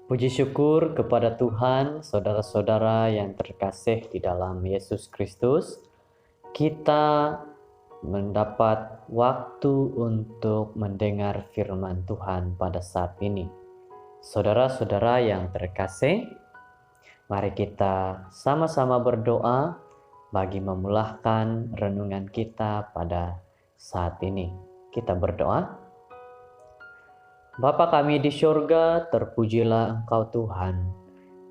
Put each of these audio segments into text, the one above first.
Puji syukur kepada Tuhan, saudara-saudara yang terkasih di dalam Yesus Kristus. Kita mendapat waktu untuk mendengar firman Tuhan pada saat ini. Saudara-saudara yang terkasih, mari kita sama-sama berdoa bagi memulahkan renungan kita pada saat ini. Kita berdoa. Bapa kami di surga, terpujilah Engkau Tuhan.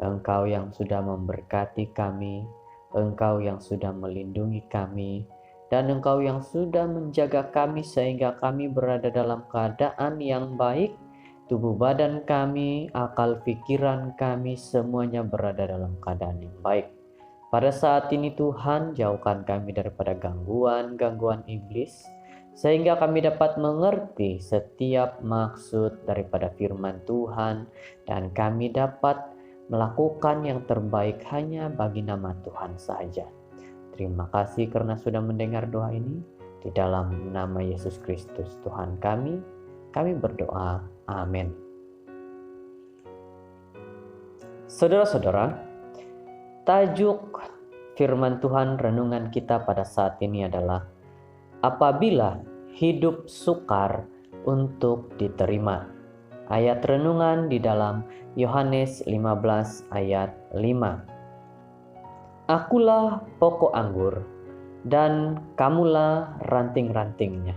Engkau yang sudah memberkati kami, Engkau yang sudah melindungi kami, dan Engkau yang sudah menjaga kami sehingga kami berada dalam keadaan yang baik. Tubuh badan kami, akal pikiran kami, semuanya berada dalam keadaan yang baik. Pada saat ini Tuhan, jauhkan kami daripada gangguan-gangguan iblis, sehingga kami dapat mengerti setiap maksud daripada firman Tuhan, dan kami dapat melakukan yang terbaik hanya bagi nama Tuhan saja. Terima kasih karena sudah mendengar doa ini. Di dalam nama Yesus Kristus Tuhan kami berdoa. Amin. Saudara-saudara, tajuk firman Tuhan renungan kita pada saat ini adalah apabila hidup sukar untuk diterima. Ayat renungan di dalam Yohanes 15 ayat 5. Akulah pokok anggur dan kamulah ranting-rantingnya.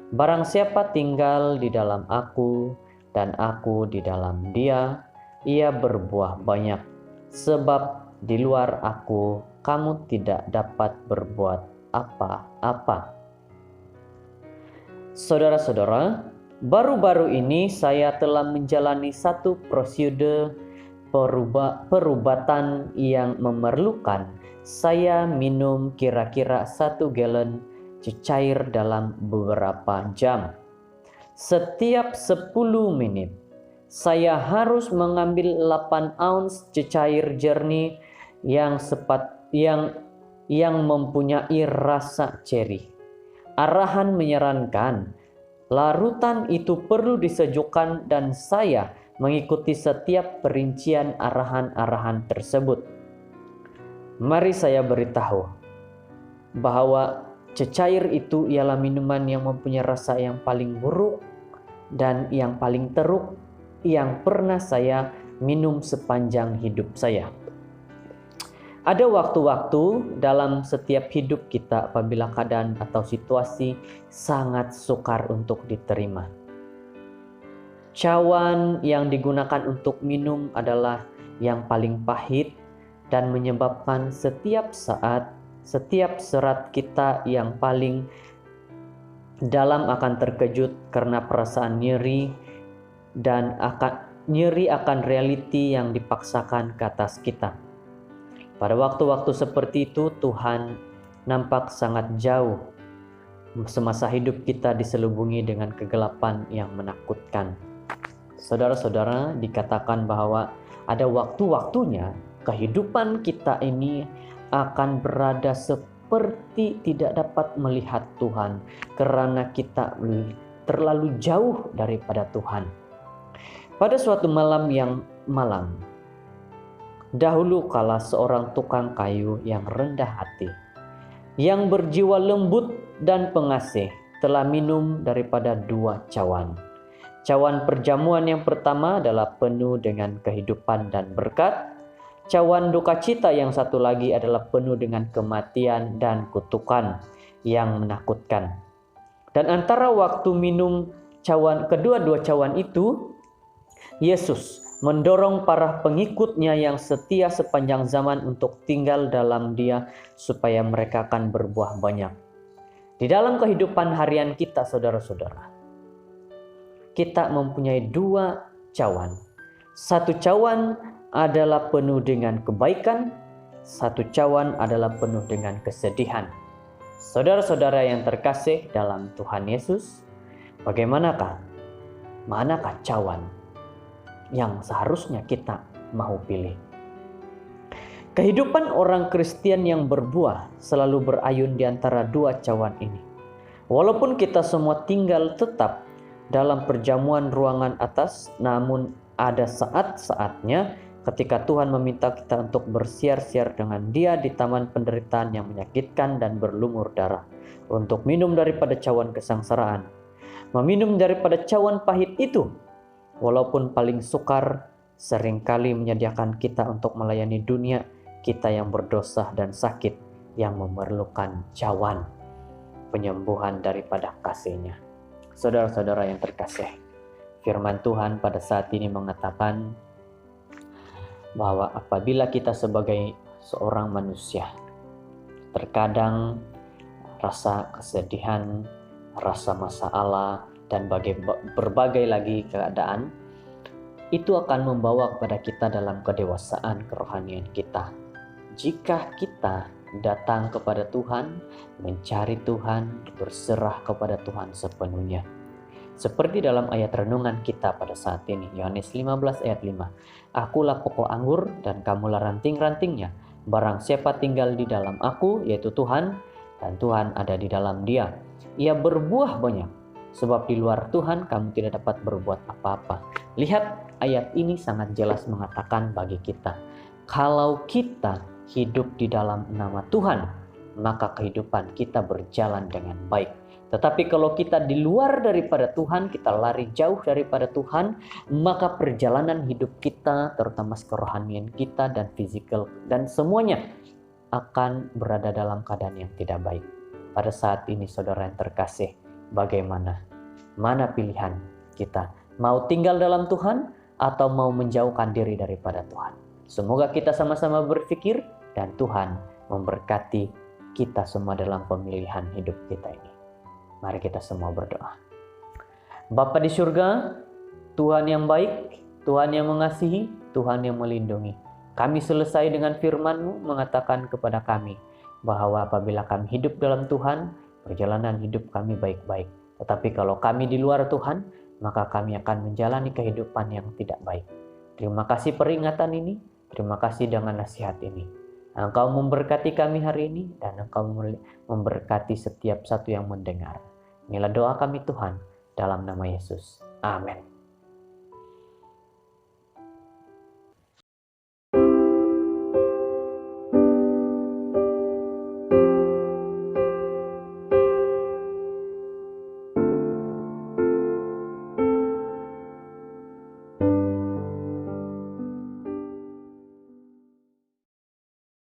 Barang siapa tinggal di dalam aku dan aku di dalam dia, ia berbuah banyak. Sebab di luar aku kamu tidak dapat berbuat apa-apa. Saudara-saudara, baru-baru ini saya telah menjalani satu prosedur perubatan yang memerlukan saya minum kira-kira 1 galon cecair dalam beberapa jam. Setiap 10 menit, saya harus mengambil 8 ounce cecair jernih yang mempunyai rasa ceri. Arahan menyarankan larutan itu perlu disejukkan dan saya mengikuti setiap perincian arahan-arahan tersebut. Mari saya beritahu bahwa cecair itu ialah minuman yang mempunyai rasa yang paling buruk dan yang paling teruk yang pernah saya minum sepanjang hidup saya. Ada waktu-waktu dalam setiap hidup kita apabila keadaan atau situasi sangat sukar untuk diterima. Cawan yang digunakan untuk minum adalah yang paling pahit dan menyebabkan setiap saat, setiap serat kita yang paling dalam akan terkejut karena perasaan nyeri dan nyeri akan realiti yang dipaksakan ke atas kita. Pada waktu-waktu seperti itu Tuhan nampak sangat jauh. Semasa hidup kita diselubungi dengan kegelapan yang menakutkan. Saudara-saudara, dikatakan bahwa ada waktu-waktunya kehidupan kita ini akan berada seperti tidak dapat melihat Tuhan karena kita terlalu jauh daripada Tuhan. Pada suatu malam yang malam, dahulu kala seorang tukang kayu yang rendah hati, yang berjiwa lembut dan pengasih, telah minum daripada 2 cawan. Cawan perjamuan yang pertama adalah penuh dengan kehidupan dan berkat. Cawan duka cita yang satu lagi adalah penuh dengan kematian dan kutukan yang menakutkan. Dan antara waktu minum kedua-dua cawan itu, Yesus mendorong para pengikutnya yang setia sepanjang zaman untuk tinggal dalam Dia supaya mereka akan berbuah banyak. Di dalam kehidupan harian kita, saudara-saudara, kita mempunyai 2 cawan. 1 cawan adalah penuh dengan kebaikan, 1 cawan adalah penuh dengan kesedihan. Saudara-saudara yang terkasih dalam Tuhan Yesus, Bagaimanakah? Manakah cawan yang seharusnya kita mau pilih? Kehidupan orang Kristen yang berbuah selalu berayun di antara dua cawan ini. Walaupun kita semua tinggal tetap dalam perjamuan ruangan atas, namun ada saat-saatnya ketika Tuhan meminta kita untuk bersiar-siar dengan Dia di taman penderitaan yang menyakitkan dan berlumur darah, untuk minum daripada cawan kesengsaraan. Meminum daripada cawan pahit itu, walaupun paling sukar, seringkali menyediakan kita untuk melayani dunia kita yang berdosa dan sakit, yang memerlukan cawan penyembuhan daripada kasih-Nya. Saudara-saudara yang terkasih, firman Tuhan pada saat ini mengatakan bahwa apabila kita sebagai seorang manusia terkadang rasa kesedihan, rasa masalah, dan berbagai lagi keadaan, itu akan membawa kepada kita dalam kedewasaan kerohanian kita. Jika kita datang kepada Tuhan, mencari Tuhan, berserah kepada Tuhan sepenuhnya. Seperti dalam ayat renungan kita pada saat ini, Yohanes 15 ayat 5. Akulah pokok anggur dan kamulah ranting-rantingnya. Barang siapa tinggal di dalam aku, yaitu Tuhan, dan Tuhan ada di dalam dia, ia berbuah banyak. Sebab di luar Tuhan kamu tidak dapat berbuat apa-apa. Lihat, ayat ini sangat jelas mengatakan bagi kita, kalau kita hidup di dalam nama Tuhan, maka kehidupan kita berjalan dengan baik. Tetapi kalau kita di luar daripada Tuhan, kita lari jauh daripada Tuhan, maka perjalanan hidup kita, terutama kerohanian kita dan fisikal dan semuanya, akan berada dalam keadaan yang tidak baik. Pada saat ini saudara yang terkasih, bagaimana? Mana pilihan kita? Mau tinggal dalam Tuhan atau mau menjauhkan diri daripada Tuhan? Semoga kita sama-sama berpikir dan Tuhan memberkati kita semua dalam pemilihan hidup kita ini. Mari kita semua berdoa. Bapa di surga, Tuhan yang baik, Tuhan yang mengasihi, Tuhan yang melindungi. Kami selesai dengan firman-Mu mengatakan kepada kami bahwa apabila kami hidup dalam Tuhan, perjalanan hidup kami baik-baik. Tetapi kalau kami di luar Tuhan, maka kami akan menjalani kehidupan yang tidak baik. Terima kasih peringatan ini, terima kasih dengan nasihat ini. Engkau memberkati kami hari ini dan Engkau memberkati setiap satu yang mendengar. Inilah doa kami Tuhan, dalam nama Yesus. Amin.